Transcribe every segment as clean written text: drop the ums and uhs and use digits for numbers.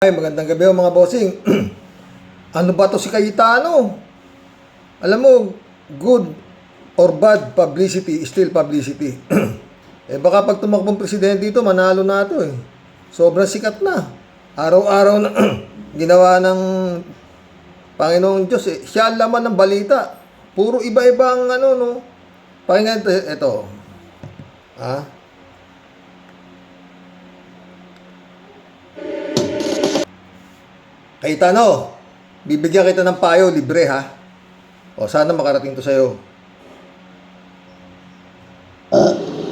Ay, magandang gabi mga bossing. Ano ba to si Cayetano? Alam mo, good or bad publicity, still publicity. Baka pag tumakbong presidente dito, manalo na ito eh. Sobrang sikat na. Araw-araw na ginawa ng Panginoong Diyos eh. Siya ang laman ng balita. Puro iba-ibang no. Pakinggan ito. Ha? Cayetano, bibigyan kita ng payo, libre ha. O sana makarating to sa'yo.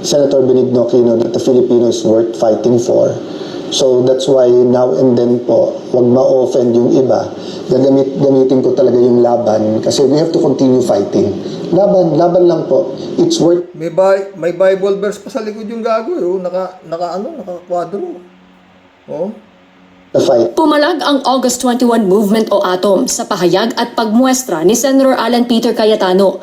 Senator Benigno Aquino, that the Filipinos worth fighting for. So that's why now and then po, wag ma-offend yung iba. Gamitin ko talaga yung laban kasi we have to continue fighting. Laban lang po. It's worth... May Bible verse pa sa likod yung gago eh. Naka-kwadro. Oh. the fight. Pumalag ang August 21 Movement o ATOM sa pahayag at pagmuestra ni Senator Alan Peter Cayetano.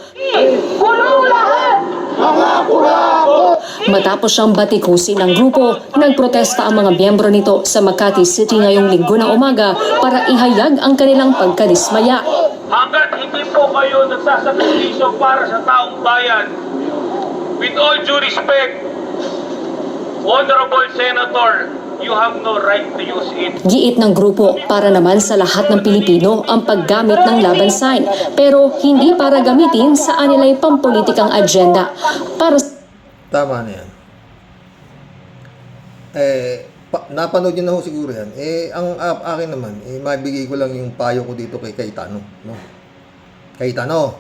Matapos siyang batikusin ng grupo, nagprotesta ang mga miyembro nito sa Makati City ngayong linggo ng umaga para ihayag ang kanilang pagkadismaya. Hanggat hindi po kayo nagsasakripisyo para sa taong bayan, with all due respect, Honorable Senator, you have no right to use it. Giit ng grupo, para naman sa lahat ng Pilipino ang paggamit ng laban sign, pero hindi para gamitin sa anilay pampolitikang agenda. Tama na yan. Napanood nyo na ho siguro yan. Ang akin naman, mabigay ko lang yung payo ko dito kay Cayetano. No? Cayetano,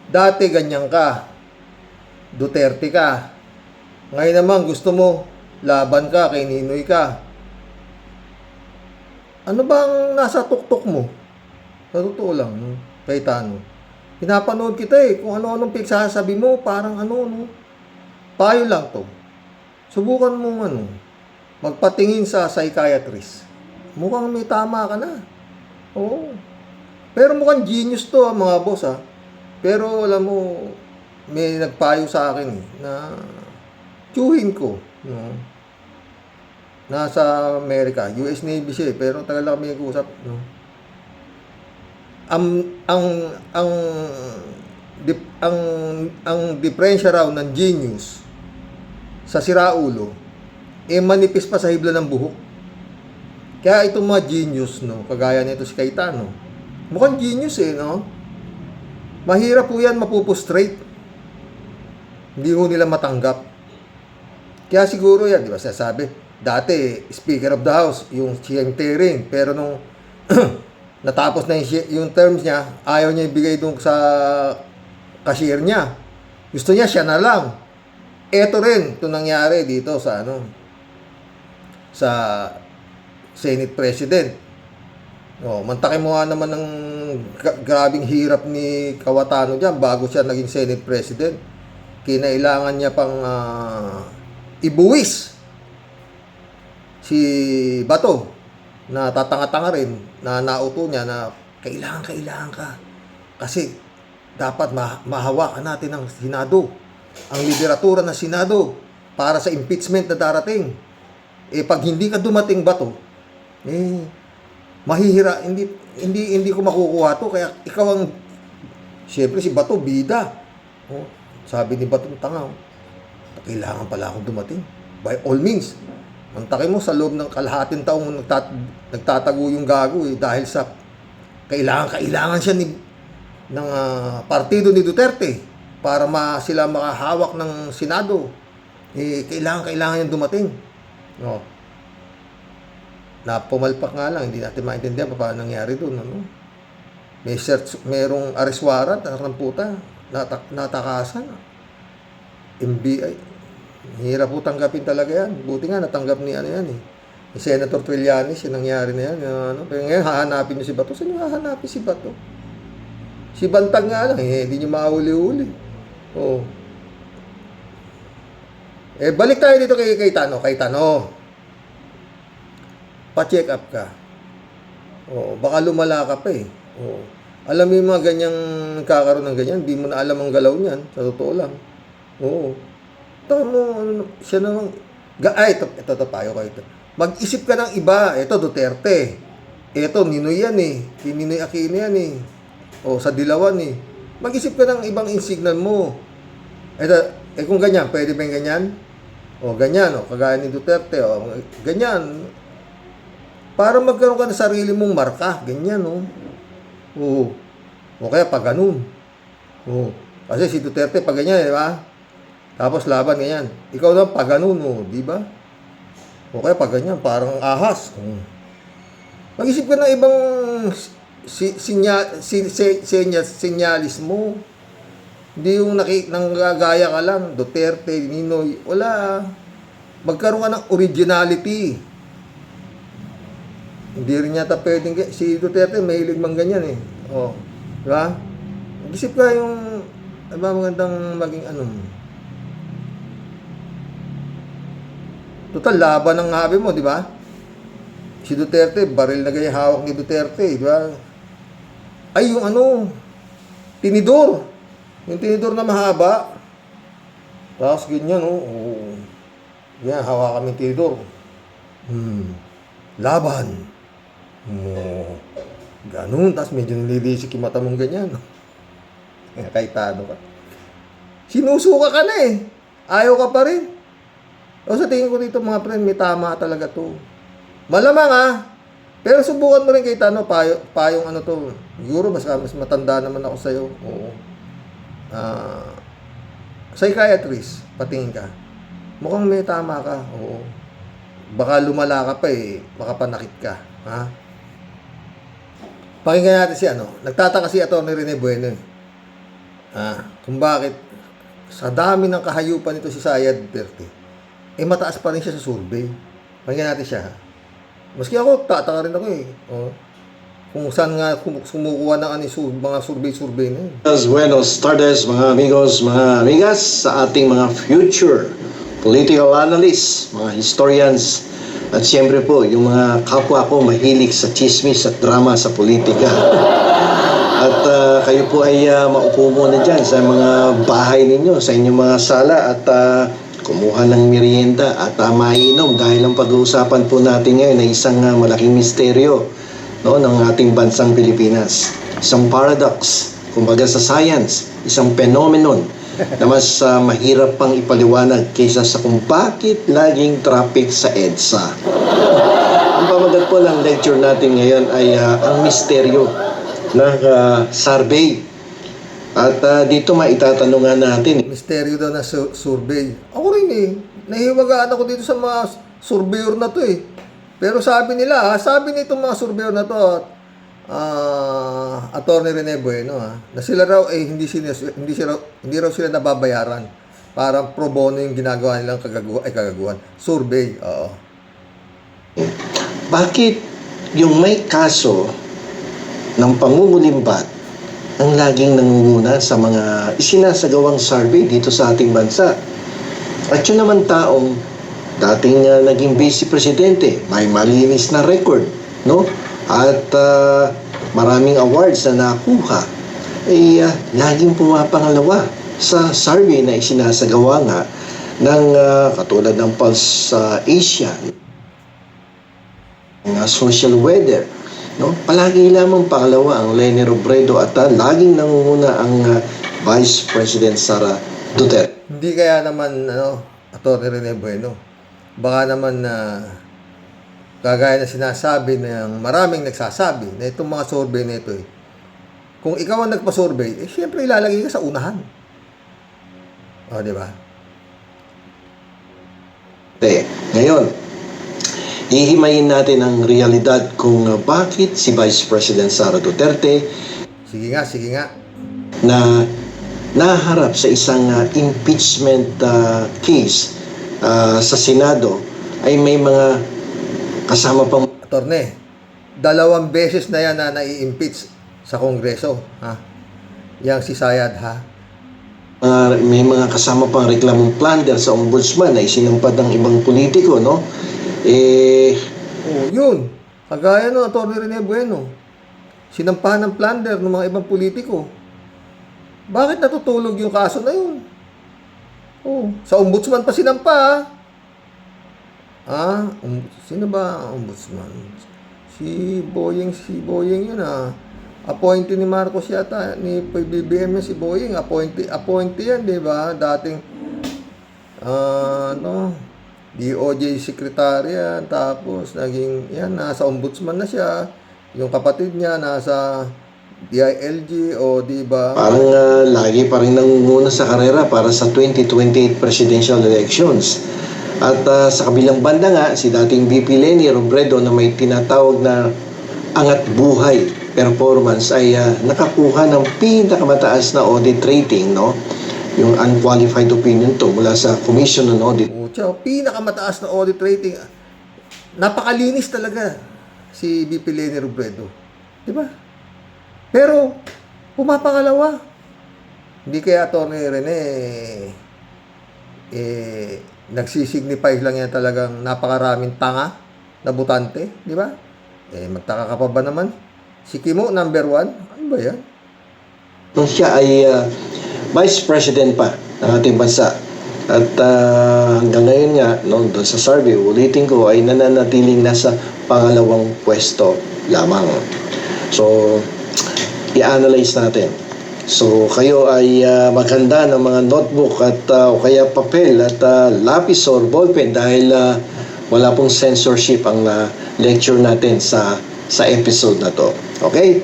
dati ganyan ka. Duterte ka. Ngayon naman gusto mo, laban ka, kay Ninoy ka. Ano bang nasa tuktok mo? Sa totoo lang, no? Cayetano. Pinapanood kita kung ano-anong pinagsasabi mo, parang no? Payo lang to. Subukan mong magpatingin sa psychiatrist. Mukhang may tama ka na. Oo. Pero mukhang genius to mga boss Pero alam mo, may nagpayo sa akin na tiyuhin ko. No? Nasa Amerika, US Navy siya pero tagal lang kami nag-uusap. No? Ang diferensya raw ng genius sa siraulo, manipis pa sa hibla ng buhok. Kaya itong mga genius, no, kagaya nito si Cayetano, mukhang genius no? Mahirap po yan mapupustrate. Hindi ho nila matanggap. Kaya siguro yan, di ba sasabi, dati, Speaker of the House, yung siyang Tering, pero nung natapos na yung terms niya, ayaw niya ibigay dun sa cashier niya. Gusto niya, siya na lang. Eto rin, ito nangyari dito sa sa Senate President. Mantakin mo nga naman ng grabing hirap ni Cayetano dyan bago siya naging Senate President. Kinailangan niya pang ibuwis si Bato na tatanga-tanga rin na nauto niya na kailangan ka kasi dapat mahawakan natin ang Senado, ang lideratura ng Senado para sa impeachment na darating. Pag hindi ka dumating Bato, mahihira, hindi ko makukuha to, kaya ikaw ang, siyempre si Bato bida. Sabi ni Bato, tanga, kailangan pala akong dumating. By all means, mantakin mo sa loob ng kalahating taong nagtatago yung gago dahil sa kailangan siya ng partido ni Duterte para sila makahawak ng Senado. Kailangan yung dumating. Na pumalpak nga lang, hindi natin maintindihan paano nangyari doon. Merong arrest warrant, puta, natakasan. MBI. Hirap po tanggapin talaga yan. Buti nga natanggap ni ni Senator Trillanes, yung nangyari na yan. Pero ngayon hahanapin niyo si Bato. Saan niyo hahanapin si Bato? Si Bantag nga lang, hindi niyo mahuli-huli. Balik tayo dito kay Cayetano. Pa-check up ka. Baka lumala ka pa Alam mo yung mga ganyang kakaroon ng ganyan, hindi mo na alam ang galaw niyan, sa totoo lang. Ito mo, siya naman, ito payo kayo ito. Mag-isip ka ng iba. Ito, Duterte. Ito, Ninoy yan eh. Si Ninoy Aquino yan eh. O, sa Dilawan eh. Mag-isip ka ng ibang insignal mo. Ito, kung ganyan, pwede ba yung ganyan? O, ganyan, o, kagaya ni Duterte, o, ganyan. Para magkaroon ka ng sarili mong marka. Ganyan, o. O kaya pag ganun. O, kasi si Duterte pag ganyan, di ba? Tapos laban ganyan. Ikaw naman pag ganun, o, di ba? O kaya pag ganyan, parang ahas. Mag-isip ka ng ibang sinyalis mo. Hindi yung nanggagaya ka lang, Duterte, Ninoy, wala. Magkaroon ka ng originality. Hindi rin yata pwedeng, si Duterte mahilig mang ganyan eh. O, di ba? Mag-isip ka yung, diba, magandang maging ano. Total, laban ang habi mo, di ba? Si Duterte, baril na ganyan hawak ni Duterte, di ba? Ay, yung ano, tinidor. Yung tinidor na mahaba. Tapos ganyan, oh. Yan, hawak kami tinidor. Laban. Ganun. Tapos medyo nililisik yung mata mong ganyan. Kaitado ka. Sinusuka ka na eh. Ayaw ka pa rin. O sa tingin ko dito mga friend, may tama talaga to. Malamang ah. Pero subukan mo rin kay Tano, payong ano to. Siguro mas matanda naman ako sa'yo. Oo. Psychiatrist, patingin ka. Mukhang may tama ka. Oo. Baka lumala ka pa eh. Baka panakit ka. Ha? Pakinggan natin si ano. Nagtataka si Atty. Rene Bueno. Kung bakit sa dami ng kahayupan nito si Sayad Duterte, eh mataas pa rin siya sa survey. Pakinggan natin siya. Maski ako, tataka rin ako eh. Oh. Kung saan nga sumukuha ng mga survey na yun. Buenos tardes mga amigos, mga amigas, sa ating mga future political analysts, mga historians, at siyempre po, yung mga kapwa ko mahilig sa chismis at drama sa politika. At kayo po ay maupo muna dyan sa mga bahay ninyo, sa inyong mga sala, at kumuha ng merienda at mainom dahil ang pag-uusapan po natin ngayon ay isang malaking misteryo, no, ng ating bansang Pilipinas. Isang paradox, kumbaga sa science, isang phenomenon na mas mahirap pang ipaliwanag kaysa sa kung bakit laging traffic sa EDSA. Ang pamagat po ng lecture natin ngayon ay ang misteryo ng survey. At dito maitatanungan natin. Misteryo daw na survey. Ako rin eh. Nahiwagaan ako dito sa mga surveyor na to eh. Pero sabi nila, sabi nitong mga surveyor na to, Atty. Rene Bueno, na sila raw eh hindi raw sila nababayaran. Parang pro bono yung ginagawa nilang kagaguhan. Survey, oo. Bakit yung may kaso ng pangungulimbat ang laging nangunguna sa mga isinasagawang survey dito sa ating bansa? At yun naman taong dating naging vice presidente, may malinis na record, no? At maraming awards na nakuha, eh laging pumapangalawa sa survey na isinasagawa nga ng katulad ng Pulse Asia, ng social weather, no? Palagi lamang pangalawa ang Leni Robredo at laging nangunguna ang Vice President Sara Duterte. Hindi kaya naman Atty. Rene Bueno. Baka naman kagaya na sinasabi ng maraming nagsasabi na itong mga survey na ito eh. Kung ikaw ang nagpa-survey, eh syempre ilalagay ka sa unahan. O, di ba? Ngayon, ihimayin natin ang realidad kung bakit si Vice President Sara Duterte Sige nga. na naharap sa isang impeachment case sa Senado ay may mga kasama pang Attorney, 2 beses na yan na nai-impeach sa Kongreso. Ha? Yang si Sayad, ha? may mga kasama pang reklamong plunder sa ombudsman na isinampad ng ibang politiko, no? Yun. Kagaya no, Atty. Rene Bueno. Sinampahan ng plunder ng mga ibang politiko. Bakit natutulog yung kaso na yun? Sa ombudsman pa sinampa, Sino ba ang ombudsman? Si Boyeng yun Appointee ni Marcos yata, ni BBM si Boyeng, appointee yan, di ba? Dating, DOJ secretary yan, tapos naging, nasa ombudsman na siya. Yung kapatid niya, nasa DILG, di ba? Parang lagi pa rin nangunguna sa karera para sa 2028 presidential elections. At sa kabilang banda nga, si dating VP Leni Robredo na may tinatawag na angat buhay performance ay nakakuha ng pinakamataas na audit rating, no? Yung unqualified opinion to mula sa Commission on Audit. Pinakamataas na audit rating. Napakalinis talaga si VP Leni Robredo. Di ba? Pero, pumapangalawa. Hindi kaya Atty. Rene, nagsisignify lang yan talagang napakaraming tanga na butante. Di ba? Magtaka ka pa ba naman? Si Kimo, number 1. Ano ba yan? Nung siya ay Vice President pa ng ating bansa. At hanggang ngayon nga, doon sa survey, ulitin ko, ay nananatiling nasa pangalawang pwesto lamang. So, i-analyze natin. So, kayo ay maghanda ng mga notebook at o kaya papel at lapis or ballpen dahil wala pong censorship ang lecture natin sa episode na to. Okay?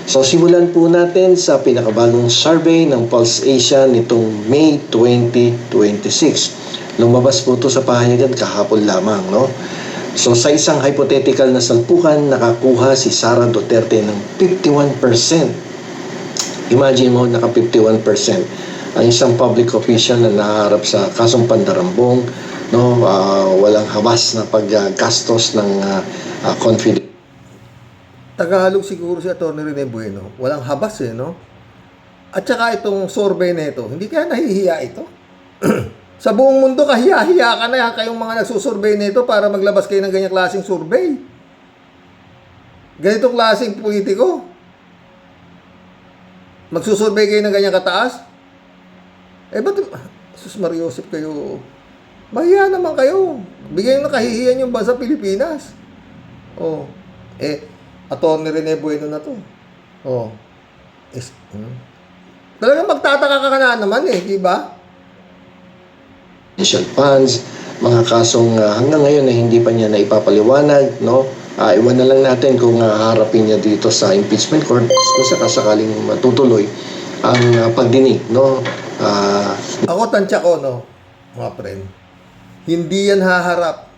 So, simulan po natin sa pinakabagong survey ng Pulse Asia nitong May 2026. Lumabas po ito sa pahayagan kahapon lamang, no? So, sa isang hypothetical na salpukan, nakakuha si Sara Duterte ng 51%. Imagine mo, naka 51%. Ang isang public official na naharap sa kasong pandarambong, no? Walang habas na paggastos ng confidence. Tagalog siguro si Atty. Rene Bueno. Walang habas no? At saka itong survey na ito, hindi kaya nahihiya ito? Sa buong mundo, kahiya-hiya ka na kayong mga nagsusurvey na ito para maglabas kayo ng ganyang klaseng survey. Ganitong klaseng politiko. Magsusurvey kayo ng ganyang kataas? Ba't, Sus Mariosep kayo, mahiya naman kayo. Bigyan ng kahihiyan yung bansa Pilipinas. Atty. Rene Bueno na to. Talagang magtataka ka na naman di ba? Funds, mga kasong hanggang ngayon na hindi pa niya naipapaliwanag, no? Iwan na lang natin kung harapin niya dito sa impeachment court kung sakasakaling matutuloy ang pagdinig, no? Ako tansya ko, mga friend, hindi yan haharap.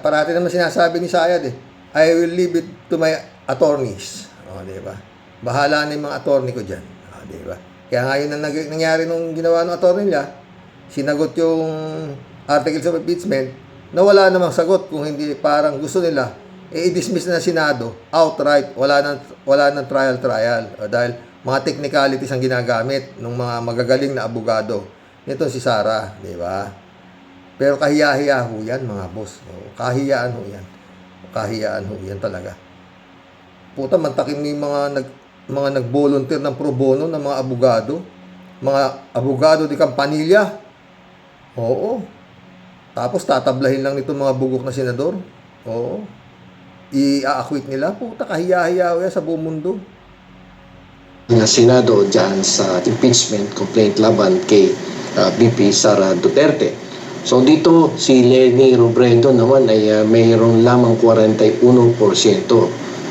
Parati naman sinasabi ni Sayad I will leave it to my attorneys. Di ba? Bahala na yung mga attorney ko dyan. Di ba? Kaya ngayon na nangyari nung ginawa ng attorney nila, sinagot yung articles of impeachment na wala namang sagot kung hindi parang gusto nila i-dismiss na Senado outright, wala nang trial dahil mga technicalities ang ginagamit ng mga magagaling na abogado. Ito si Sara, di ba? Pero kahiya-hiya ho yan, mga boss. Kahiyaan ho yan. Kahiyaan ho yan talaga. Puta, mantakin ni mga nag-volunteer ng pro bono ng mga abogado. Mga abogado di Campanilla. Oo. Tapos tatablahin lang nito mga bugok na senador. Oo. I-acquit nila. Puta, kahiya-hiya yan sa buong mundo. Ng Senado dyan sa impeachment complaint laban kay VP Sara Duterte. So dito si Leni Robredo naman ay mayroong lamang 41%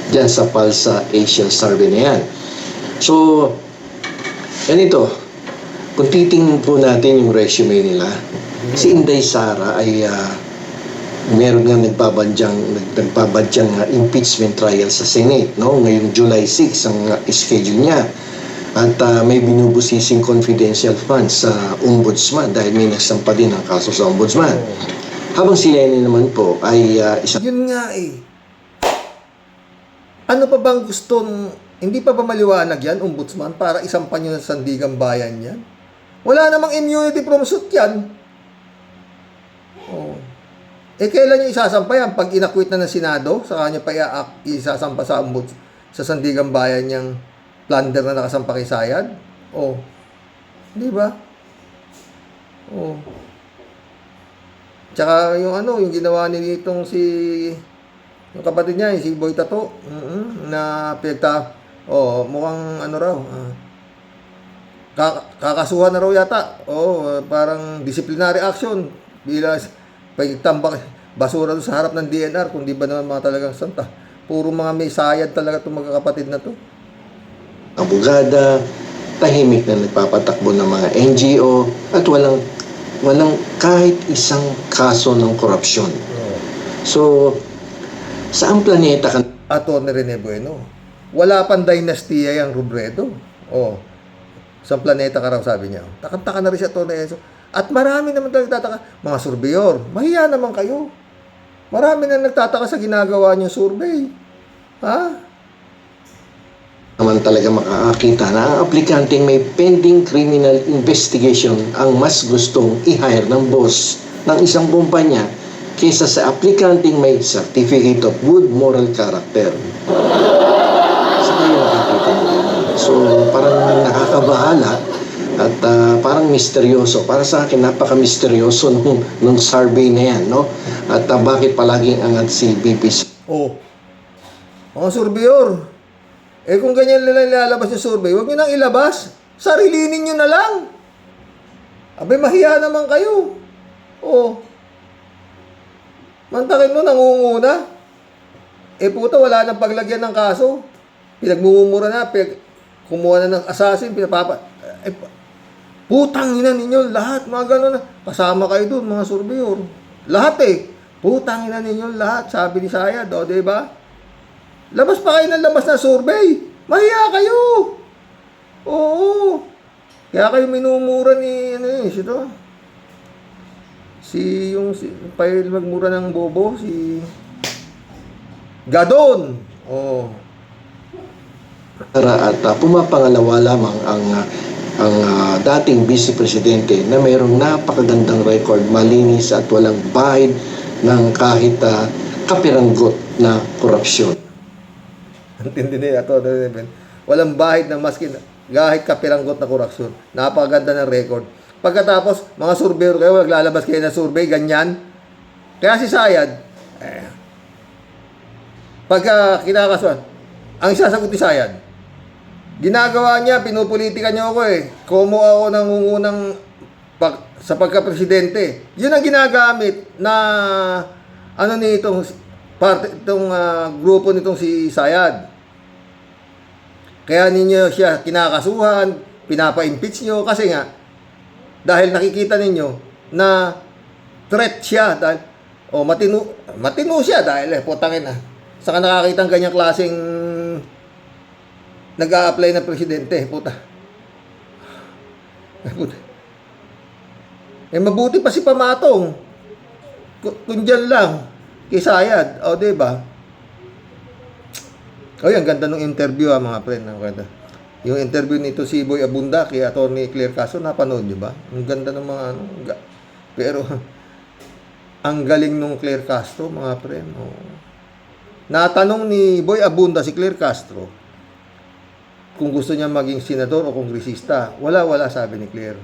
dyan sa Pulse Asia survey na yan. So, ganito, kung titingnan po natin yung resume nila, si Inday Sara ay meron nga nagbabadyang impeachment trial sa Senate, no? Ngayong July 6 ang schedule niya. At may binubusising confidential funds sa ombudsman dahil may nagsampa din ang kaso sa ombudsman. Habang si Leni naman po ay isang... Yun nga Ano pa bang hindi pa ba maliwanag yan, ombudsman, para isampan nyo sa sandigang bayan yan? Wala namang immunity from suit yan. Kailan nyo isasampa yan? Pag inakwit na ng Senado, saka nyo pa isasampa sa sandigang bayan yung plunder na nakasampa kay Sayad? Di ba? Tsaka yung yung ginawa nitong yung kapatid niya, si Boy Tato, na mukhang raw, kakasuhan na raw yata. Parang disciplinary action bila pagtambak basura doon sa harap ng DNR, kung di ba naman mga talagang santa. Puro mga may sayad talaga itong magkakapatid na to. Abogada, tahimik na nagpapatakbo ng mga NGO at walang kahit isang kaso ng korupsyon. So, saang planeta ka? Atty. Rene Bueno, wala pang dinastiya yung Robredo. Sa planeta ka raw, sabi niya. Takang-taka na rin si Atty. Enzo. At marami naman nagtataka, mga surveyor, mahiya naman kayo. Marami na nagtataka sa ginagawa niyong survey. Naman talaga makakakita na ang aplikanteng may pending criminal investigation ang mas gustong i-hire ng boss ng isang kumpanya kaysa sa aplikanteng may certificate of good moral character. Saan kayo nakakita mo yun? So, parang nakakabahala at parang misteryoso. Para sa akin, napaka-misteryoso nung survey na yan, no? At bakit palaging angat si BP? Mga surveyor, kung ganyan lang ilalabas yung survey, huwag nyo nang ilabas. Sarilinin nyo na lang. Abay, mahiya naman kayo. Mantakin mo, nangunguna. Puta, wala nang paglagyan ng kaso. Pinagmumura na, kumuha na ng assassin, putang ina ninyo, lahat, mga gano'n na. Kasama kayo doon, mga surveyor. Lahat putang ina ninyo, lahat, sabi ni Sayad, diba? Labas pa kayo ng labas na survey. Mahiya kayo. Kaya kayo minumura ni, magmura ng bobo, si Gadon. At pumapangalawa lamang ang dating Vice Presidente na mayroong napakagandang record, malinis at walang bahid ng kahit kapiranggot na korupsyon. Antindi nila ito. Walang bahid ng maskin kahit kapiranggot na korupsyon. Napakaganda ng record. Pagkatapos, mga surveyor kayo, naglalabas kayo ng survey, ganyan. Kaya si Sayad, pagka kinakasuhan, ang isasagot ni Sayad, ginagawa niya, pinupolitika niya ako Komo ako nangungunang sa pagka-presidente. Yun ang ginagamit na itong grupo nitong si Sayad. Kaya ninyo siya kinakasuhan, pinapa-impeach nyo kasi nga dahil nakikita ninyo na threat siya dahil matino siya dahil putangin na. Saka nakakita ng ganyang klaseng nag-a-apply ng presidente, puta. Mabuti pa si Pamatong. Kung dyan lang kay Sayad, diba? Ang ganda ng interview mga friend. Yung interview nito si Boy Abunda kay Atty. Claire Castro, napanood nyo ba? Ang ganda ng mga pero ang galing nung Claire Castro, mga friend. Natanong ni Boy Abunda si Claire Castro kung gusto niya maging senador o kongresista. Wala sabi ni Claire.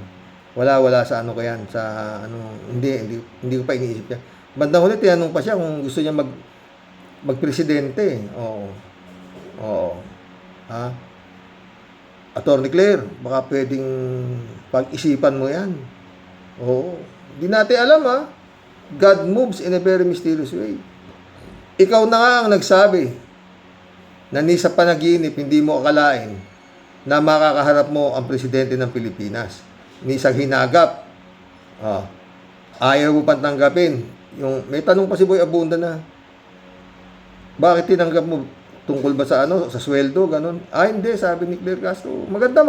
Wala sa hindi ko pa iniisip niya. Bandang huli, tinanong pa siya kung gusto niya magpresidente. Atty. Claire, baka pwedeng pag-isipan mo yan. Di natin alam God moves in a very mysterious way. Ikaw na nga ang nagsabi na ni sa panaginip hindi mo akalain na makakaharap mo ang presidente ng Pilipinas. Ni sa hinagap. Ayaw mo pang tanggapin. May tanong pa si Boy Abunda na, bakit tinanggap mo? Tungkol ba sa sa sweldo, ganun? Hindi, sabi ni Claire Castro. Maganda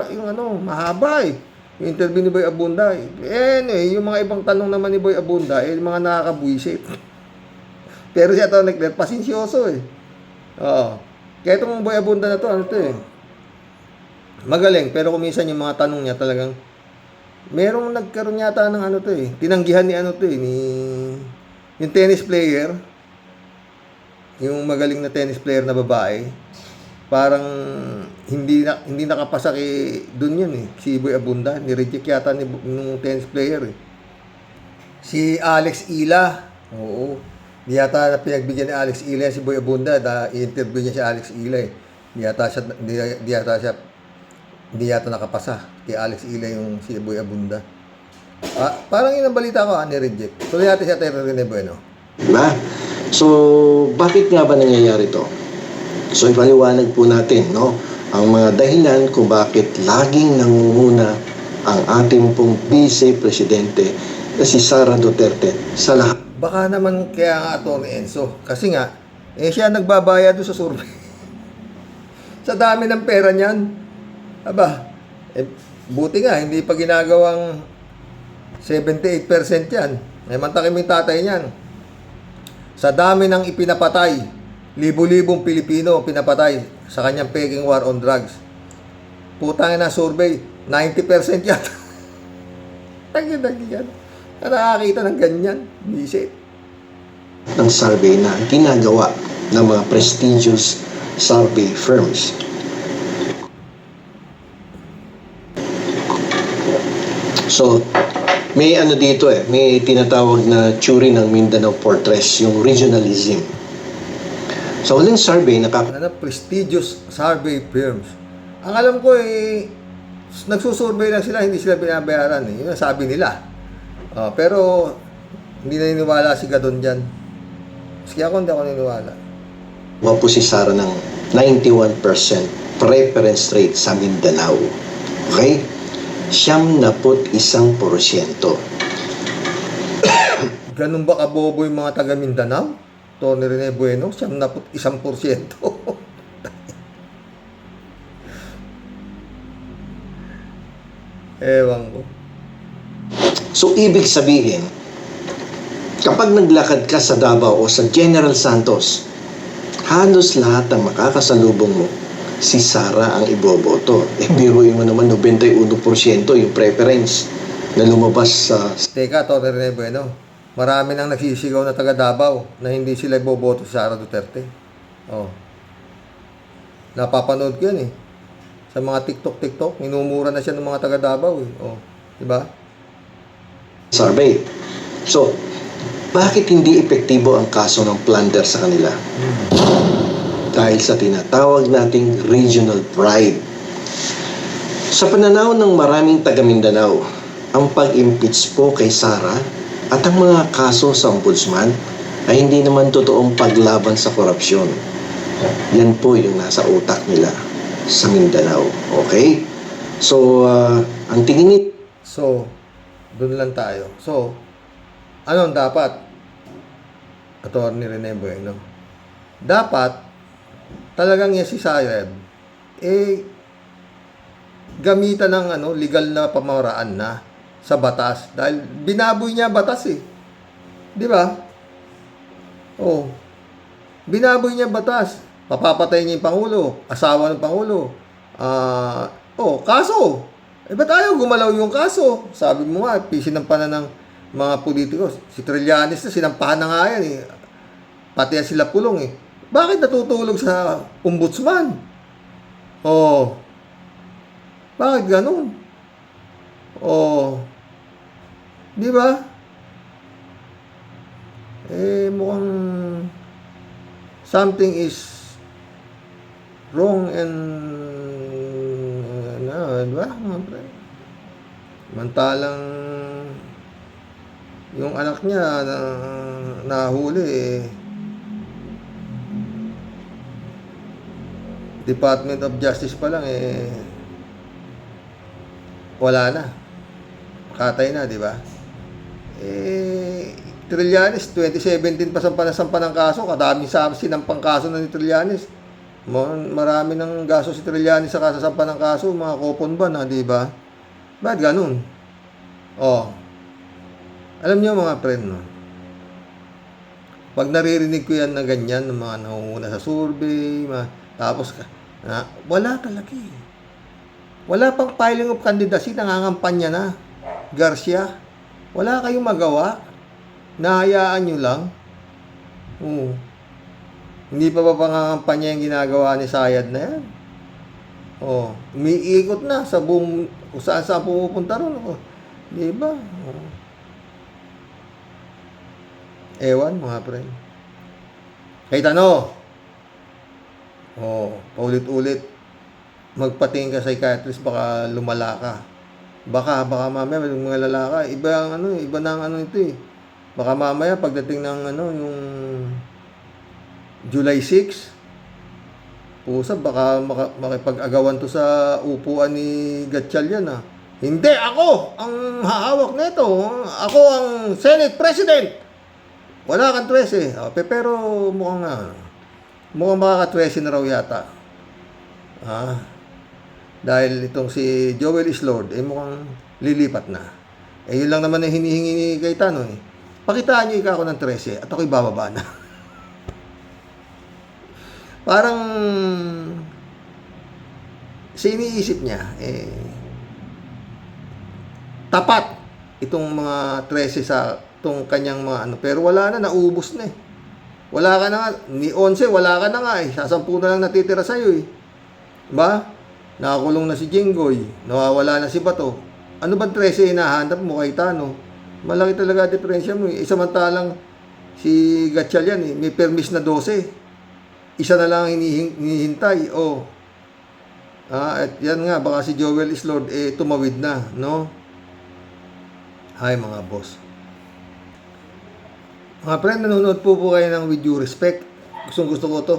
yung mahaba yung interview ni Boy Abunda. Yung mga ibang tanong naman ni Boy Abunda, yung mga nakakabuisit. Pero siya ni Claire, pasensyoso Kaya itong Boy Abunda na to, magaling. Pero kuminsan yung mga tanong niya talagang, merong nagkaroon yata ng tinanggihan ni ni yung tennis player, yung magaling na tennis player na babae, parang hindi nakapasa kay doon yun si Boy Abunda, ni-reject yata nung tennis player Si Alex Ila. Oo. Di yata na pinagbigyan ni Alex Ila si Boy Abunda. I-interview niya si Alex Ila eh. Di yata nakapasa kay Alex Ila yung si Boy Abunda. Parang yun ang balita ko, ni-reject. Tuloy natin si Atty. Rene Bueno. Diba? So, bakit nga ba nangyayari to? So, ipaliwanag po natin, no? Ang mga dahilan kung bakit laging nangunguna ang ating pong Vice Presidente na si Sara Duterte sa lahat. Baka naman kaya nga Atty. Enzo. Kasi nga, siya nagbabayad doon sa survey. Sa dami ng pera niyan. Aba, buti nga, hindi pa ginagawang 78% yan. May mantakin yung tatay niyan. Sa dami ng ipinapatay, libo-libong Pilipino pinapatay sa kanyang peking war on drugs. Putang na survey, 90% yan. Tagi-tagi yan. Nakakita ng ganyan, visit. Ng survey na ginagawa ng mga prestigious survey firms. So, may ano dito may tinatawag na theory ng Mindanao Fortress, yung regionalism. Sa huling survey, Prestigious survey firms. Ang alam ko nagsusurvey lang sila, hindi sila binabayaran. Yun ang sabi nila. Pero, hindi naniniwala si Gadon dyan. Maski ako, hindi ako naniniwala. po si Sara ng 91% preference rate sa Mindanao. Okay? 71%. Ganun ba kabobo yung mga taga Mindanao? Atty. Rene Bueno, 71%. Ewan ko. So, ibig sabihin, kapag naglakad ka sa Davao o sa General Santos, halos lahat ng makakasalubong mo, si Sara ang iboboto. Biruin mo naman 91% yung preference na lumabas sa... Teka, Atty. Rene Bueno, marami nang nagsisigaw na taga Davao na hindi sila iboboto si Sara Duterte. Napapanood ko yan sa mga TikTok, minumura na siya ng mga taga Davao diba? Survey. So, bakit hindi epektibo ang kaso ng plunder sa kanila? Dahil sa tinatawag nating regional pride. Sa pananaw ng maraming taga Mindanao, ang pag-impeach po kay Sara at ang mga kaso sa ombudsman ay hindi naman totoong paglaban sa korupsyon. Yan po yung nasa utak nila sa Mindanao. Okay? So, ang tingin So, doon lang tayo. So, anong dapat? Atty. Rene Bueno. Dapat, talagang yan si Sara, gamitan ng legal na pamamaraan na sa batas. Dahil binaboy niya batas Di ba? Binaboy niya batas. Papapatay niya yung Pangulo, asawa ng Pangulo. Kaso. Ba't ayaw gumalaw yung kaso? Sabi mo nga, sinampahan ng mga politiko. Si Trillanes na, sinampahan na nga yan Pati yan sila pulong Bakit natutulog sa ombudsman? Bakit ganun? Di ba? Mukhang something is wrong and di ba? Mantalang yung anak niya nahuli Department of Justice pa lang wala na. Katay na, di ba? Trillanes, 2017 pa sampa ng kaso. Kadaming sinampang kaso na ni Trillanes. Marami ng gaso si Trillanes sa kasasampa ng kaso. Mga kopon ba na, di ba? Ba't ganun? Alam niyo mga friend, pag naririnig ko yan na ganyan, ng mga nangunguna sa survey, tapos wala talaga Wala pang filing of candidacy, nangangampanya na. Garcia, wala kayong magawa. Nahayaan nyo lang. Hindi pa ba pangangampanya yung ginagawa ni Sayad na yan? Umiikot na sa buong, kung saan pumupunta ron. Di ba? Ewan, mga friend. Kahit ano, paulit-ulit, magpatingin ka sa psychiatrist, baka lumala ka. Baka mamaya, may mga lalaka, iba na ang ito eh. Baka mamaya, pagdating ng yung July 6, pusa, baka makipag-agawan to sa upuan ni Gatchalian ah. Hindi, ako ang hahawak nito. Ako ang Senate President. Wala kang 13. Pero mukhang makaka-13 na raw yata. Dahil itong si Joel Islord, mukhang lilipat na. Yun lang naman ang hinihingi ni Cayetano eh. Pakitaan niyo ika ako ng 13 at ako'y bababa na. Parang iniisip niya, tapat itong mga 13 sa itong kanyang mga pero wala na, naubos na eh. Wala ka na nga, ni 11, wala ka na nga eh. Sasampu na lang natitira sa'yo eh. Diba? Nakakulong na si Jinggoy, nawawala na si Bato. Ano ba 13 hinahanap mo, Cayetano? Malaki talaga diferensya mo eh. Samantalang si Gatchalian eh, may permis na 12. Isa na lang hinihintay. At yan nga, baka si Joel Islord tumawid na, no? Hi mga boss. Mga friend, nanonood po kayo ng With Due Respect. Gusto ko to.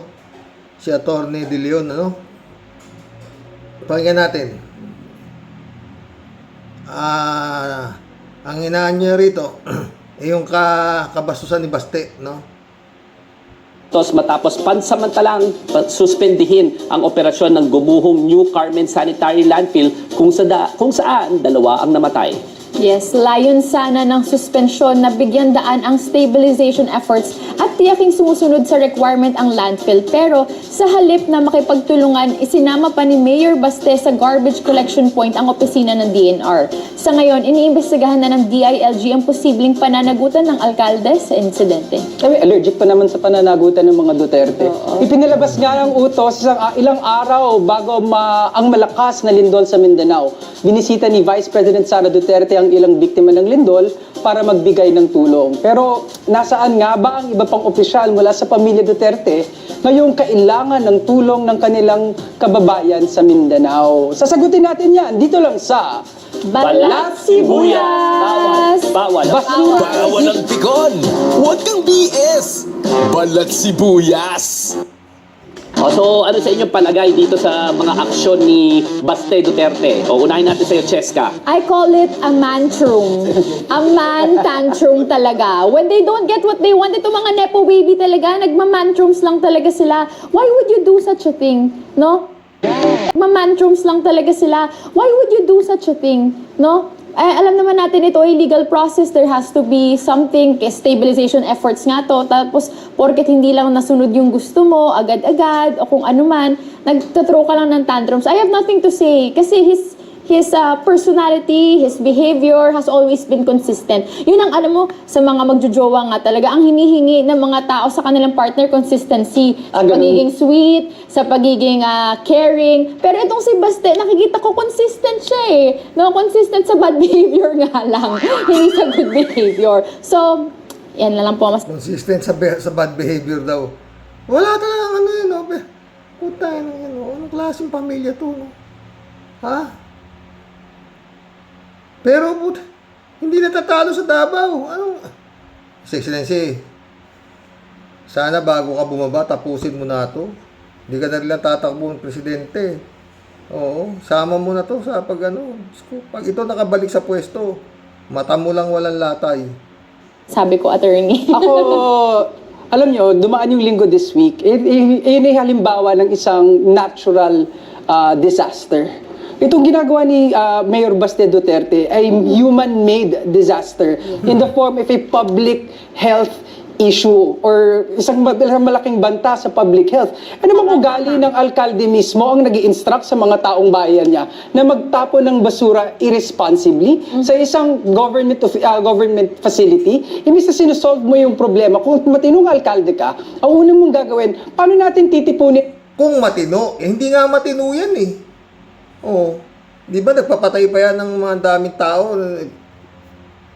Si Atty. De Leon, pakinggan natin. Ang inaan niya rito, yung kabastusan ni Baste, no? Matapos pansamantalang suspendihin ang operasyon ng gumuhong New Carmen Sanitary Landfill kung saan dalawa ang namatay. Yes, layon sana ng suspensyon na bigyan daan ang stabilization efforts at tiyaking sumusunod sa requirement ang landfill. Pero sa halip na makipagtulungan, isinama pa ni Mayor Baste sa garbage collection point ang opisina ng DNR. Sa ngayon, iniimbestigahan na ng DILG ang posibleng pananagutan ng alkalde sa insidente. Kami allergic pa naman sa pananagutan ng mga Duterte. Ipinilabas nga ang utos ilang araw bago ang malakas na lindol sa Mindanao. Binisita ni Vice President Sara Duterte ang ilang biktima ng lindol para magbigay ng tulong. Pero nasaan nga ba ang iba pang opisyal mula sa pamilya Duterte ngayong kailangan ng tulong ng kanilang kababayan sa Mindanao? Sasagutin natin yan dito lang sa Balat Sibuyas! Bawal. Bawal ang tigon! Huwag kang BS! Balat Sibuyas! So ano sa inyong palagay dito sa mga aksyon ni Baste Duterte? Unahin natin sa iyo, Cheska. I call it a mantrum. A man tantrum talaga. When they don't get what they want, ito mga nepo baby talaga, nagmamantrums lang talaga sila. Why would you do such a thing? No? Mamantrums lang talaga sila. Why would you do such a thing? No? Alam naman natin ito ay legal process. There has to be something, stabilization efforts nga to. Tapos, porket hindi lang nasunod yung gusto mo, agad-agad, o kung ano man, nagtatro ka lang ng tantrums. I have nothing to say. Kasi his personality, his behavior has always been consistent. Yun ang alam mo, sa mga magjojowa nga talaga, ang hinihingi ng mga tao sa kanilang partner, consistency. Sa pagiging sweet, sa pagiging caring. Pero itong si Baste, nakikita ko consistent siya eh. No, consistent sa bad behavior nga lang. Hindi sa good behavior. So, yan na lang po mas. Consistent sa bad behavior daw. Wala talagang yun, no? Puta, anong klaseng pamilya to, no? Ha? Pero, hindi natatalo sa Davao. His Excellency, sana bago ka bumaba, tapusin mo na ito. Hindi ka na rin lang tatakbo ng presidente. Oo, sama mo na to sa pag ito nakabalik sa pwesto, mata mo lang walang latay. Sabi ko, attorney. Ako, alam nyo, dumaan yung linggo this week. Yun ay halimbawa ng isang natural disaster. Itong ginagawa ni Mayor Baste Duterte ay human-made disaster in the form of a public health issue or isang malaking banta sa public health. Ano bang ugali ng alkalde mismo ang nag-i-instruct sa mga taong bayan niya na magtapon ng basura irresponsibly sa isang government facility? Imbis na sinusolve mo yung problema, kung matinong alkalde ka, ang unang mong gagawin, paano natin titipunin? Kung matino, hindi nga matino yan eh. Di ba nagpapatay pa yan ng mga daming tao?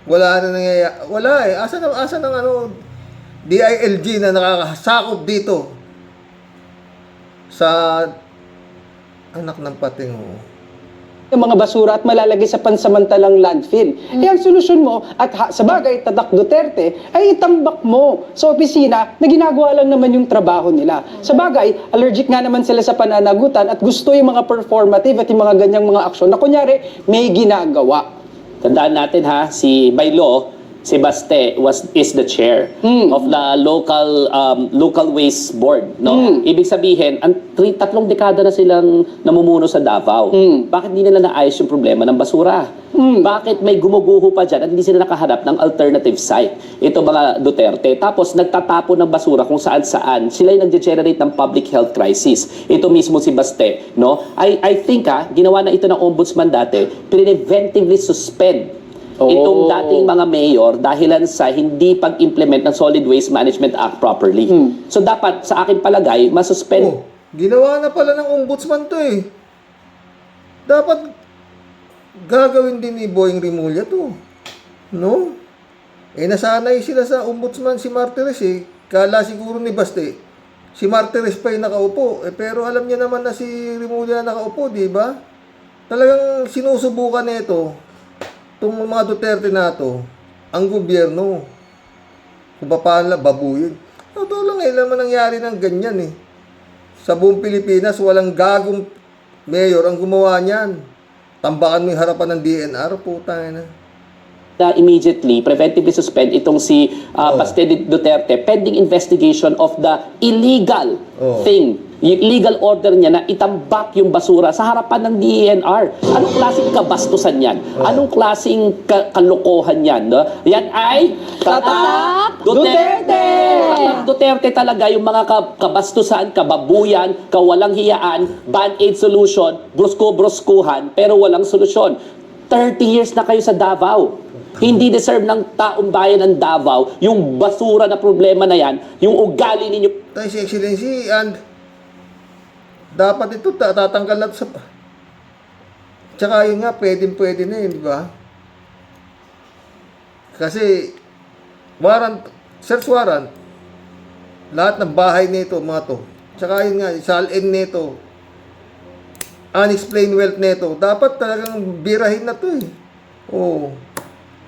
Wala na nangyayari. Wala eh. Asa ng DILG na nakakasakop dito sa anak ng pating. Yung mga basura at malalagay sa pansamantalang landfill. Eh, ang solusyon mo, at sa bagay, Tatak Duterte, ay itambak mo sa opisina na ginagawa lang naman yung trabaho nila. Sa bagay, allergic nga naman sila sa pananagutan at gusto yung mga performative at yung mga ganyang mga aksyon na kunyari, may ginagawa. Tandaan natin ha, by law, si Baste is the chair of the local waste board, no? Ibig sabihin, 3 dekada na silang namumuno sa Davao. Bakit hindi nila naayos yung problema ng basura? Bakit may gumuguho pa dyan at hindi sila nakahanap ng alternative site? Ito mga Duterte. Tapos nagtatapo ng basura kung saan-saan. Sila yung nag-generate ng public health crisis. Ito mismo si Baste, no? I think ginawa na ito ng ombudsman dati, preventively suspend itong dating mga mayor dahilan sa hindi pag-implement ng Solid Waste Management Act properly. So dapat sa akin palagay, masuspend. Ginawa na pala ng ombudsman to eh. Dapat gagawin din ni Boying Rimulya to. No? Nasanay sila sa ombudsman si Martires eh. Kala siguro ni Baste, si Martires pa yung nakaupo. Pero alam niya naman na si Rimulya nakaupo, di ba? Talagang sinusubukan nito itong mga Duterte na to, ang gobyerno, kung paano babuyin. Totoo lang, naman nangyari ng ganyan eh. Sa buong Pilipinas, walang gagong mayor ang gumawa niyan. Tambakan mo yung harapan ng DNR, putang na. Immediately, preventively suspend itong si Baste Duterte pending investigation of the illegal thing. Yung legal order niya na itambak yung basura sa harapan ng DENR. Anong klaseng kabastusan yan? Anong klaseng kalokohan yan? No? Yan ay Tatak Duterte! Tatak Duterte talaga yung mga kabastusan, kababuyan, kawalang hiyaan, band-aid solution, brusko-broskuhan, pero walang solusyon. 30 years na kayo sa Davao. Hindi deserve ng taong bayan ng Davao yung basura na problema na yan, yung ugali ninyo. Tayo si Excellency, and dapat ito tatanggal natin sa... Tsaka yun nga, pwede na yun, di ba? Kasi, search warrant, lahat ng bahay nito, mga to. Tsaka yun nga, salin nito, unexplained wealth nito, dapat talagang birahin na to eh.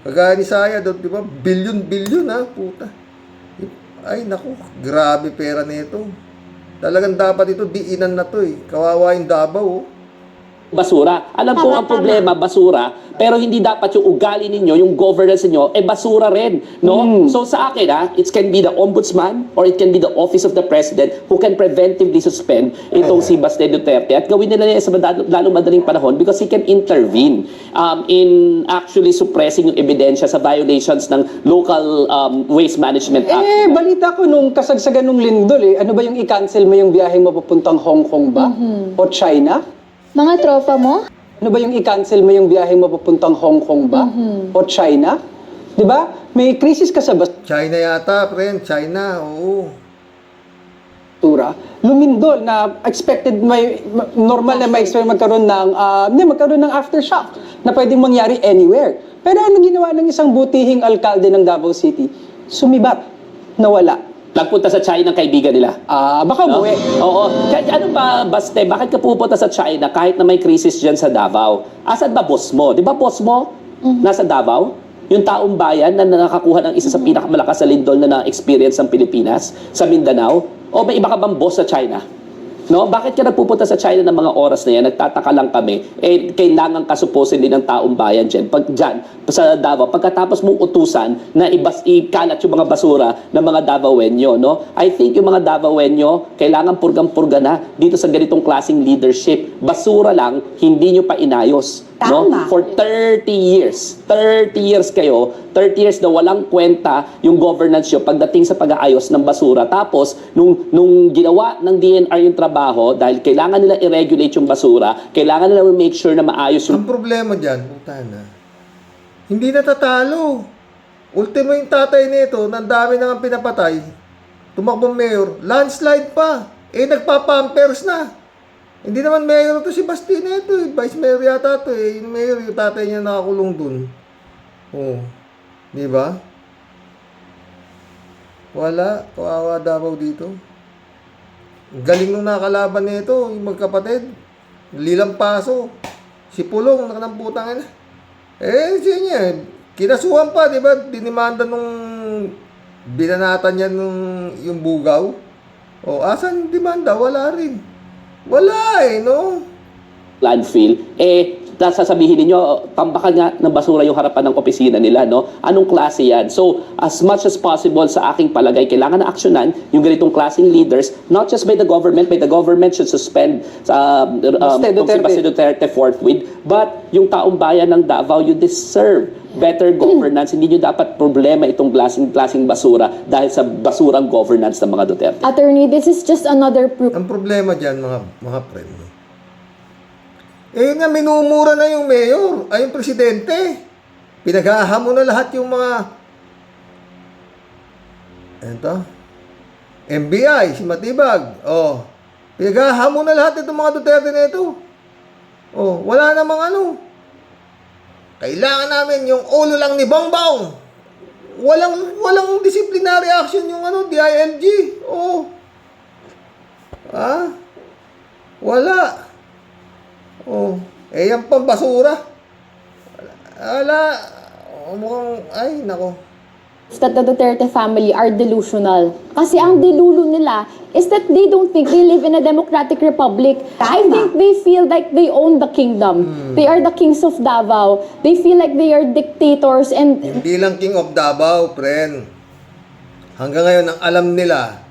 Kagaya ni Saya, di ba? Bilyon ha, puta. Ay, naku, grabe pera nito. Talagang dapat ito, diinan na to eh. Kawawa yung Davao. Basura. Alam ko ang problema, basura, pero hindi dapat yung ugali ninyo, yung governance ninyo, basura rin. No? So sa akin, it can be the ombudsman or it can be the office of the president who can preventively suspend itong si Baste Duterte at gawin nila sa lalong madaling panahon because he can intervene in actually suppressing yung ebidensya sa violations ng local waste management act. Balita ko nung kasagsagan nung lindol ano ba yung i-cancel mo yung biyahe mo papuntang Hong Kong ba? O China? Mga tropa mo? Ano ba yung i-cancel mo yung biyahe mo papuntang Hong Kong ba? O China? Di ba? May krisis ka sa China yata, friend. China, oo. basura. Lumindol na expected normal na ma-expect magkaroon ng aftershock na pwedeng mangyari anywhere. Pero ano ginawa ng isang butihing alkalde ng Davao City? Sumibat. Nawala. Nagpunta sa China ng kaibigan nila. Baka umuwi. Oo. Ano ba, Baste, bakit ka pupunta sa China kahit na may crisis dyan sa Davao? Asan ba boss mo? Di ba boss mo nasa Davao? Yung taong bayan na nakakuha ng isa sa pinakamalakas sa lindol na na-experience ng Pilipinas, sa Mindanao? O may iba ka bang boss sa China? No? Bakit ka nagpupunta sa China ng mga oras na yan? Nagtataka lang kami. Kailangan ka supposedly ng taong bayan dyan. Sa Davao, pagkatapos mong utusan na ikalat yung mga basura ng mga Davaoenyo, no? I think yung mga Davaoenyo, kailangan purgang-purga na dito sa ganitong klaseng leadership. Basura lang, hindi nyo pa inayos. No? For 30 years. 30 years kayo, 30 years na walang kwenta yung governance nyo pagdating sa pag-aayos ng basura. Tapos, nung ginawa ng DNR yung trabaho, dahil kailangan nila i-regulate yung basura, kailangan nila make sure na maayos yung... Ang problema dyan, hindi natatalo. Ultimo yung tatay nito, nang dami na nga pinapatay, tumakbong mayor, landslide pa. Nagpapampers na. Hindi naman mayor to si Baste nito eh. Vice mayor yata to eh. Yung mayor, yung tatay niya nakakulong dun. Di ba? Wala. Kawawa Davao dito. Galing nung nakalaban nito, yung magkapatid. Lilampaso. Si Pulong, nakanamputang ina. Siya niya, kinasuhan pa, di ba? Dinimanda nung binanatan niya nung yung bugaw. Asan yung demanda? Wala rin. Wala no? landfill, sasabihin ninyo, tambakan nga ng basura yung harapan ng opisina nila, no? Anong klase yan? So, as much as possible sa aking palagay, kailangan na aksyonan yung ganitong klaseng leaders, not just by the government should suspend si Duterte forthwith, but yung taong bayan ng Davao, you deserve better governance. Hindi nyo dapat problema itong klaseng basura dahil sa basurang governance ng mga Duterte. Attorney, this is just another proof. Ang problema dyan, mga friend, nga, minumura na yung mayor, ay yung presidente. Pinaghahamon na lahat yung mga NBI, si Matibag. Pinaghahamon na lahat itong mga Duterte na ito. Wala namang Kailangan namin yung ulo lang ni Bongbong. Walang disciplinary action yung DILG. Wala. Yan pang basura. Wala. Mukhang, ay, nako. That the Duterte family are delusional. Kasi ang delulo nila is that they don't think they live in a democratic republic. I think they feel like they own the kingdom. They are the kings of Davao. They feel like they are dictators and... Hindi lang king of Davao, friend. Hanggang ngayon, ang alam nila,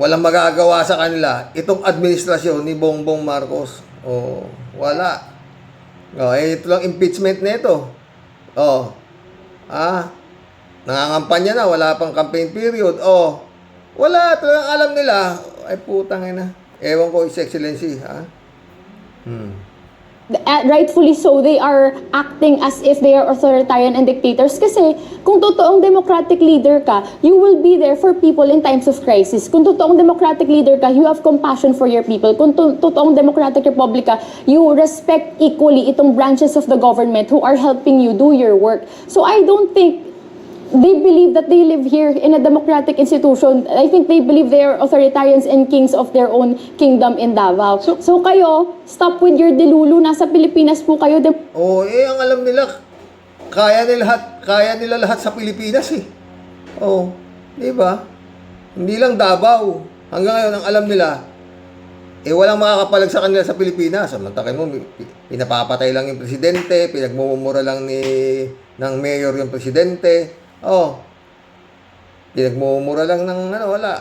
walang magagawa sa kanila, itong administrasyon ni Bongbong Marcos. Wala. Ito lang impeachment nito. Nangangampanya na, wala pang campaign period. Wala, talagang alam nila. Ay, putang ina. Ewan ko, His Excellency, rightfully so, they are acting as if they are authoritarian and dictators. Kasi kung totoong democratic leader ka, you will be there for people in times of crisis. Kung totoong democratic leader ka, you have compassion for your people. Kung totoong democratic republic ka, you respect equally itong branches of the government who are helping you do your work. So I don't think they believe that they live here in a democratic institution. I think they believe they are authoritarians and kings of their own kingdom in Davao. So kayo, stop with your delulu. Nasa Pilipinas po kayo. Ang alam nila, kaya nila lahat sa Pilipinas di ba? Hindi lang Davao. Hanggang ngayon, ang alam nila, walang makakapalag sa kanila sa Pilipinas. Samantakin mo, pinapapatay lang yung presidente, pinagmumura lang ng mayor yung presidente. Pinagmumura lang ng wala.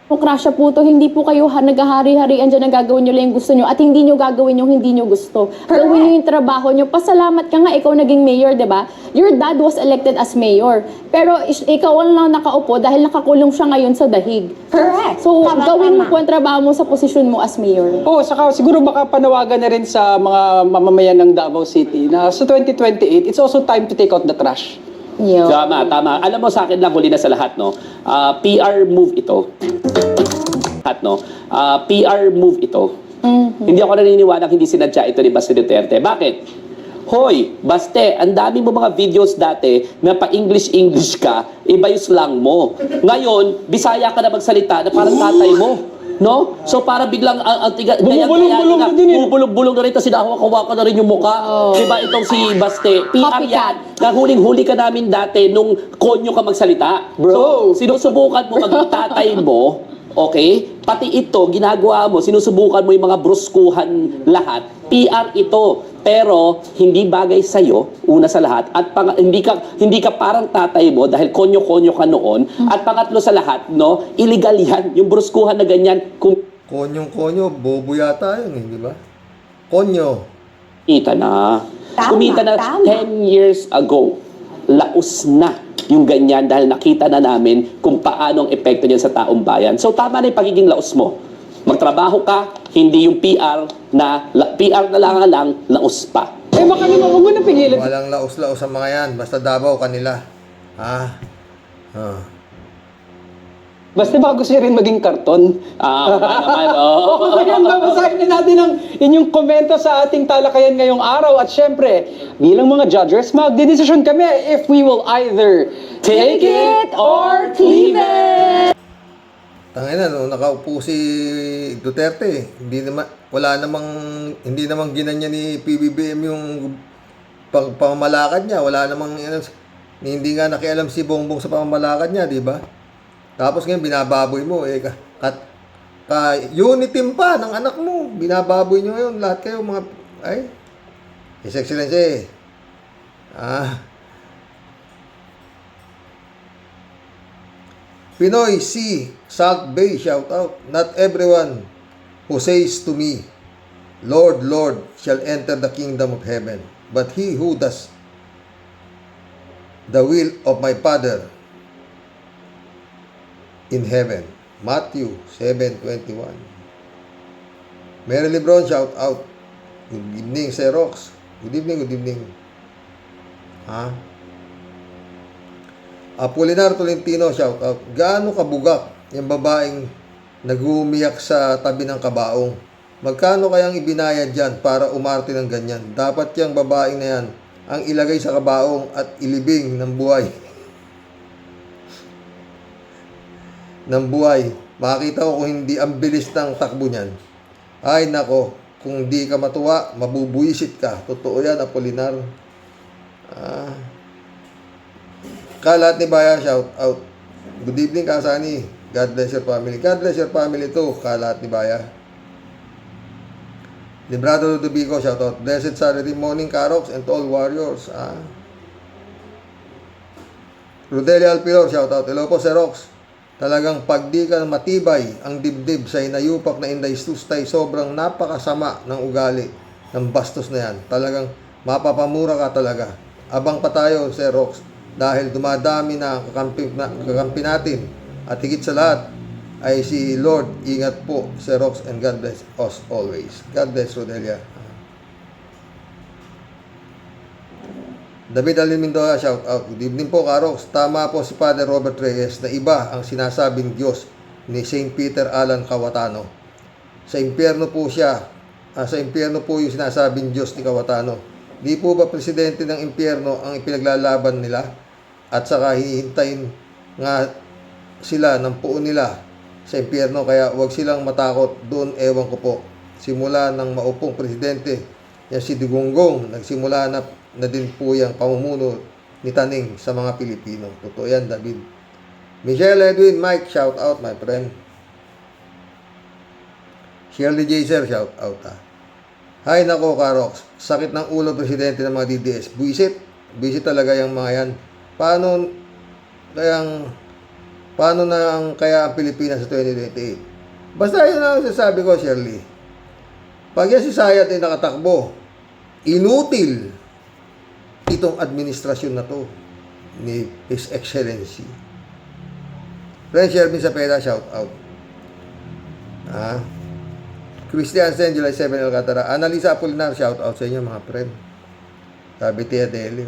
Demokrasya po to, hindi po kayo naghahari-harian dyan na gagawin nyo lang yung gusto nyo at hindi nyo gagawin yung hindi nyo gusto. Gawin nyo yung trabaho nyo. Pasalamat ka nga, ikaw naging mayor, diba? Your dad was elected as mayor. Pero ikaw lang nakaupo dahil nakakulong siya ngayon sa dahig. Correct. So, gawin mo po ang trabaho mo sa posisyon mo as mayor. Saka siguro baka panawagan na rin sa mga mamamayan ng Davao City na sa 2028, it's also time to take out the trash. Yeah. Tama. Alam mo, sa akin lang, huli na sa lahat, no? PR move ito. PR move ito. Hindi ako naniniwala hindi sinadya ito ni Baste Duterte. Bakit? Hoy, Baste, ang dami mo mga videos dati na pa-English ka, iba yung slang mo. Ngayon, Bisaya ka na magsalita na parang tatay mo. No? So para biglang Bumubulong-bulong na din bumubulong na rin, tapos sinahawak-hawakan na rin yung mukha. Diba itong si Baste? PR yan. Nahuling-huli ka namin dati nung konyo ka magsalita. So, sinusubukan mo maging tatay mo, okay? Pati ito, ginagawa mo, sinusubukan mo yung mga bruskuhan lahat. PR ito. Pero hindi bagay sa iyo una sa lahat, at hindi ka parang tatay mo dahil konyo-konyo ka noon, at pangatlo sa lahat, no, illegal yan, yung bruskuhan na ganyan. Konyong-konyo, bobo yata yun, di ba? Konyo. Kumita na 10 years ago. Laos na yung ganyan dahil nakita na namin kung paano ang epekto niyan sa taong bayan. So tama na yung pagiging laos mo. Magtrabaho ka, hindi yung PR na lang, laos pa. Baka naman, huwag mo na pigilan. Walang laos-laos ang mga yan. Basta Davao kanila. Basta baka gusto niya rin maging karton. Naman, oh. O kaya babasahin na natin ang inyong komento sa ating talakayan ngayong araw. At syempre, bilang mga judges, magdedesisyon kami if we will either take it or leave it. Tangina, no, nakaupo si Duterte. Hindi namang ginanya ni PBBM yung pamamalakad niya. Wala namang, hindi nga nakialam si Bongbong sa pamamalakad niya, di ba? Tapos ngayon, binababoy mo, unit team pa ng anak mo. Binababoy nyo ngayon, lahat kayo, mga, His Excellency, Pinoy Sea, Salt Bay, shout out. Not everyone who says to me, Lord, Lord, shall enter the kingdom of heaven, but he who does the will of my Father in heaven. Matthew 7:21. Mary Lebron, shout out. Good evening, Xerox. Good evening, good evening. Apolinar Tolentino, shout out. Gaano kabugak yung babaeng nag-uumiyak sa tabi ng kabaong? Magkano kayang ibinayad dyan para umarte ng ganyan? Dapat yung babaeng na yan ang ilagay sa kabaong at ilibing ng buhay. Makita ko kung hindi ang bilis ng takbo niyan. Ay nako, kung di ka matuwa, mabubuisit ka. Totoo yan, Apolinar. Kalat ni Baya, shout out. Good evening, Kasani. God bless your family. God bless your family too, Kalat ni Baya. Librado Ludovico, shout out. Blessed Saturday morning, Karox, and to all warriors. Rodelia Alpilor, shout out. Hello po, Xerox. Talagang pag di ka matibay ang dibdib sa inayupak na Inday Sustay, sobrang napakasama ng ugali ng bastos na yan. Talagang mapapamura ka talaga. Abang pa tayo, Sir Rox, dahil dumadami na ang kakampi natin. At higit sa lahat ay si Lord. Ingat po, Sir Rox, and God bless us always. God bless, Rodelia. David Alimindoa, shout out. Good evening po, Karox. Tama po si Father Robert Reyes na iba ang sinasabing Diyos ni St. Peter Alan Cawatano. Sa impyerno po siya. Sa impyerno po yung sinasabing Diyos ni Cawatano. Di po ba presidente ng impyerno ang ipinaglalaban nila? At saka hihintayin nga sila ng puon nila sa impyerno, kaya huwag silang matakot doon. Ewan ko po. Simula ng maupong presidente, yan si Digonggong, nagsimula na din po yung pamumuno ni Taning sa mga Pilipino. Totoo yan, David. Michelle Edwin, Mike, shout out, my friend. Shirley Jaser, shout out. Hay nako, Karox. Sakit ng ulo presidente ng mga DDS. Buisit talaga yung mga yan. Paano na kaya ang Pilipinas sa 2028? Basta yun ang sasabi ko, Shirley. Pag yan si Sayat ay nakatakbo, inutil itong administrasyon na to ni His Excellency. Friend Shervin Sapeda, shout out. Christian Sen, July 7, Alcatara. Annalisa Apolinar, shout out sa inyo, mga friend. Sabi Tia Delio.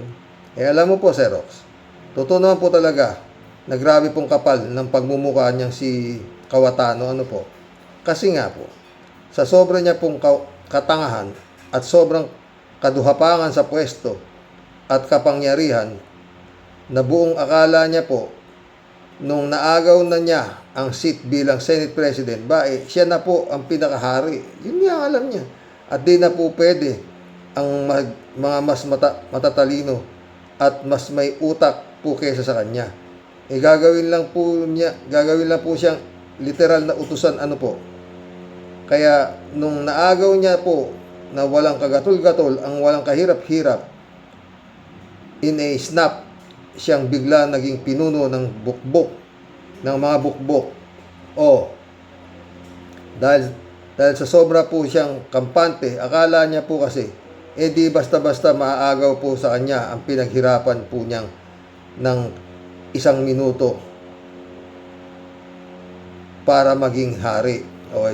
Alam mo po, Xerox, totoo naman po talaga na grabe pong kapal ng pagmumukha niyang si Cawatano. Ano po? Kasi nga po, sa sobra niya pong katangahan at sobrang kaduhapangan sa pwesto at kapangyarihan, na buong akala niya po nung naagaw na niya ang seat bilang Senate President, siya na po ang pinakahari. Yun nga alam niya. At di na po pwede ang mga mas matatalino at mas may utak po kaysa sa kanya. Gagawin lang po siyang literal na utusan, ano po. Kaya nung naagaw niya po na walang kagatol-gatol, ang walang kahirap-hirap, in a snap, siyang bigla naging pinuno ng mga bukbok. Dahil sa sobra po siyang kampante, akala niya po kasi, di basta-basta maaagaw po sa kanya ang pinaghirapan po niyang ng 1 minuto para maging hari.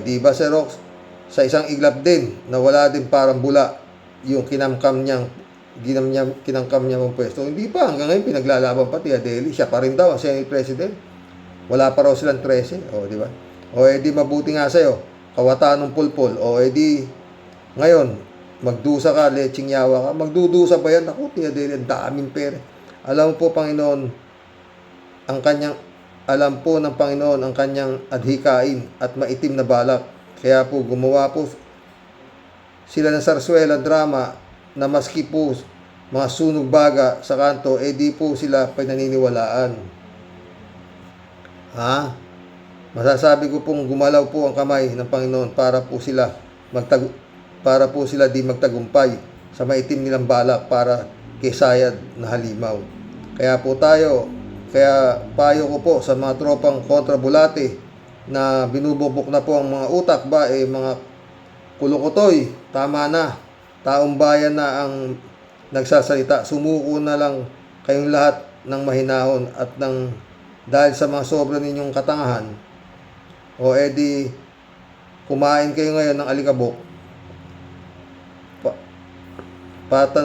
Di ba, Sir Rox? Sa isang iglap din, na wala din parang bula yung kinamkam niya ang pwesto. Hindi pa, hanggang ngayon pinaglalaban pati Adeli. Siya pa rin daw ang Senate President. Wala pa raw silang 13. O, di ba? O, edi mabuti nga sa'yo. Kawataan ng pulpol. O, edi ngayon, magdusa ka, leching yawa ka. Magdudusa ba yan? Ako, ang daming pera. Alam mo po, Panginoon, alam po ng Panginoon ang kanyang adhikain at maitim na balak. Kaya po, gumawa po sila ng sarswela drama na maski po mga sunog baga sa kanto, di po sila pinaniniwalaan. Masasabi ko pong gumalaw po ang kamay ng Panginoon para po sila di magtagumpay sa maitim nilang balak para kay sayad na halimaw. Kaya payo ko po sa mga tropang kontrabulate na binububok na po ang mga utak mga kulukotoy, tama na. Taong bayan na ang nagsasalita. Sumuko na lang kayong lahat ng mahinahon at dahil sa mga sobra ninyong katangahan, edi kumain kayo ngayon ng alikabok. Parati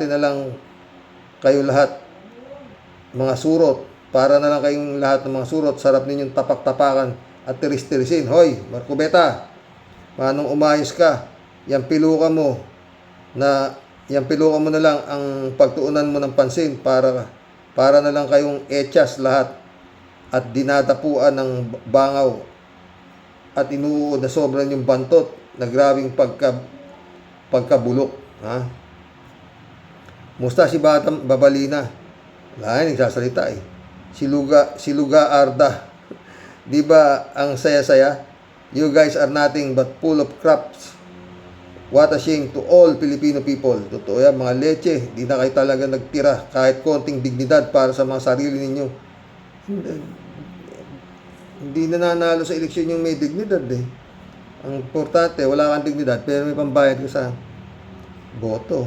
na lang kayo lahat mga surot. Para na lang kayong lahat ng mga surot. Sarap ninyong tapak-tapakan at tiris-tirisin. Hoy, Marco Beta, manong umayos ka. Yang piluka mo na lang ang pagtuunan mo ng pansin para na lang kayong etyas lahat at dinadapuan ng bangaw at inuud na sobrang yung bantot na grabing pagkabulok. Musta si Batang Babalina? Wala, nagsasalita eh. Si Luga Arda. Di ba ang saya-saya? You guys are nothing but full of craps. What a shame to all Filipino people. Totoo yan, mga leche. Di na kayo talaga nagtira kahit konting dignidad para sa mga sarili ninyo. Hindi na nanalo sa eleksyon yung may dignidad eh. Ang importante, wala kang dignidad pero may pambayad ka sa boto.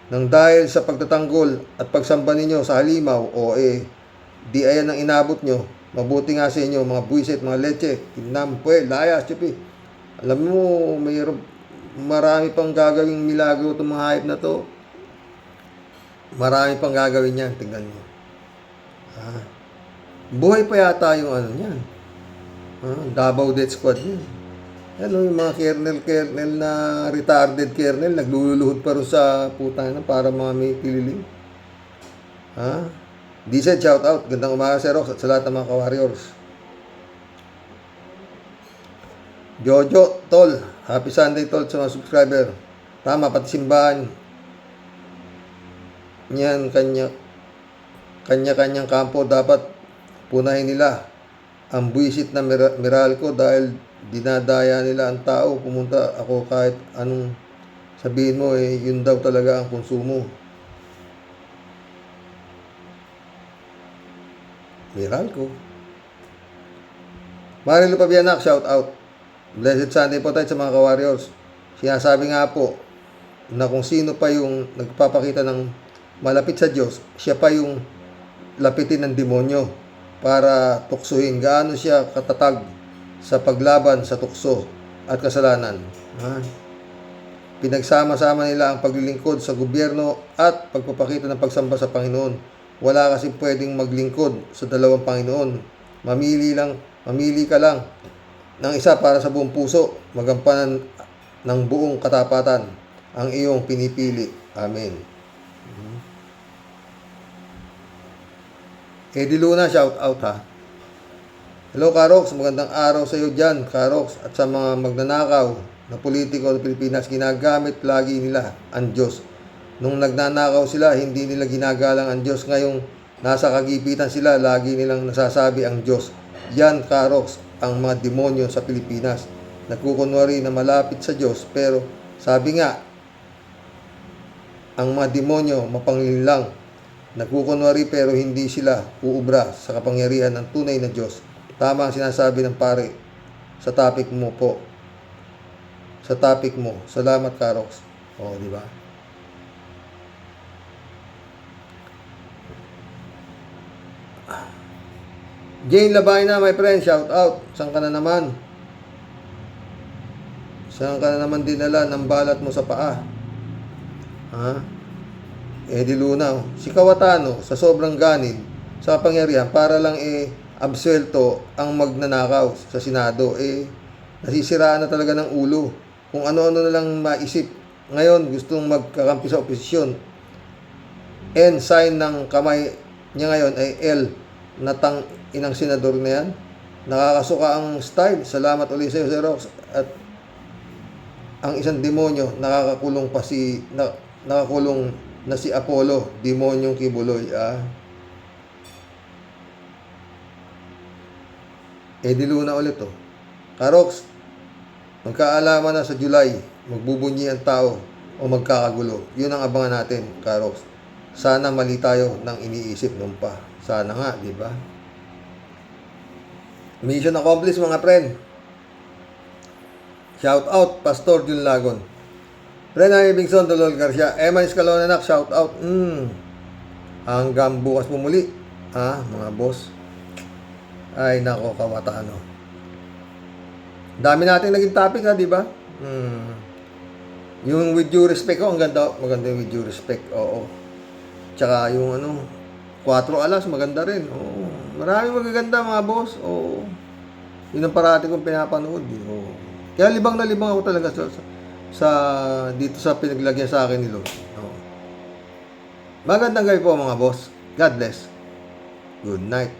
Nang dahil sa pagtatanggol at pagsamba ninyo sa halimaw, di ayan ang inabot nyo. Mabuti nga sa inyo, mga buwisit, mga leche, kinampuel, layas, chupi. Alam mo, marami pang gagawing milagro itong mga hayop na to. Marami pang gagawin yan, tingnan nyo. Buhay pa yata yung niyan. Davao Death Squad yan. Yung mga kernel na retarded kernel, nagluluhod pa rin sa putang para mga may pililing. Diesel, shout out. Gandang umaga sa Rox at sa lahat ng mga ka-warriors. Jojo, tol. Happy Sunday, tol, sa mga subscriber. Tama, pati simbahan. Yan, kanya-kanyang kampo dapat punahin nila ang buwisit na Meralco dahil dinadaya nila ang tao. Pumunta ako kahit anong sabihin mo, yun daw talaga ang konsumo. Meralco. Marilo Pabianak, shout out. Blessed Sunday po tayo sa mga ka-warriors. Sinasabi nga po na kung sino pa yung nagpapakita ng malapit sa Diyos, siya pa yung lapitin ng demonyo para tuksuhin. Gaano siya katatag sa paglaban sa tukso at kasalanan. Pinagsama-sama nila ang paglilingkod sa gobyerno at pagpapakita ng pagsamba sa Panginoon. Wala kasi pwedeng maglingkod sa dalawang Panginoon. Mamili ka lang ng isa para sa buong puso, magampanan ng buong katapatan ang iyong pinipili. Amen. Eddie Luna, shout out ha. Hello Karox, magandang araw sa iyo dyan Karox at sa mga magnanakaw na politiko ng Pilipinas. Ginagamit lagi nila ang Diyos. Nung nagnanakaw sila, hindi nila ginagalang ang Diyos. Ngayong nasa kagipitan sila, lagi nilang nasasabi ang Diyos. Yan Karox, ang mga demonyo sa Pilipinas. Nagkukunwari na malapit sa Diyos, pero sabi nga, ang mga demonyo mapanglilang. Nagkukunwari pero hindi sila uubra sa kapangyarihan ng tunay na Diyos. Tama ang sinasabi ng pare sa topic mo po. Sa topic mo. Salamat Karox. Di ba? Jane Labayna, my friend, shout out. Saan ka na naman? Saan ka na naman dinala ng balat mo sa paa? Eddie Luna, si Cayetano sa sobrang ganid sa kapangyarihan para lang absuelto ang magnanakaw sa Senado, nasisiraan na talaga ng ulo. Kung ano-ano na lang maisip. Ngayon, gustong magkakampi sa oposisyon. N, sign ng kamay niya ngayon ay L, natang inang senador na yan. Nakakasuka ang style. Salamat ulit sa iyo, Sir Rox. At ang isang demonyo, nakakulong na si Apollo, demonyong Kibuloy. Eddie Luna ulit to. Karox, magkaalaman na sa July, magbubunyi ang tao o magkakagulo. Yun ang abangan natin, Karox. Sana mali tayo ng iniisip nung pa. Sana nga, di ba? Mission accomplished, mga friend. Shout out, Pastor Jun Lagon. Friend Jaime Bingson, Dolol Garcia. Eman Escalona, nak, shout out. Hanggang bukas po muli. Mga boss. Ay, nako, Cayetano. Dami natin naging topic, di ba? Yung with due respect ko, ang ganda. Maganda yung with due respect. Oo. Tsaka yung 4 alas, maganda rin. Oo. Marami magaganda, mga boss. Oo. Yun ang parati kong pinapanood. Oo. Kaya libang na libang ako talaga dito sa pinaglagyan sa akin ni Lord. Oo. Magandang gabi po, mga boss. God bless. Good night.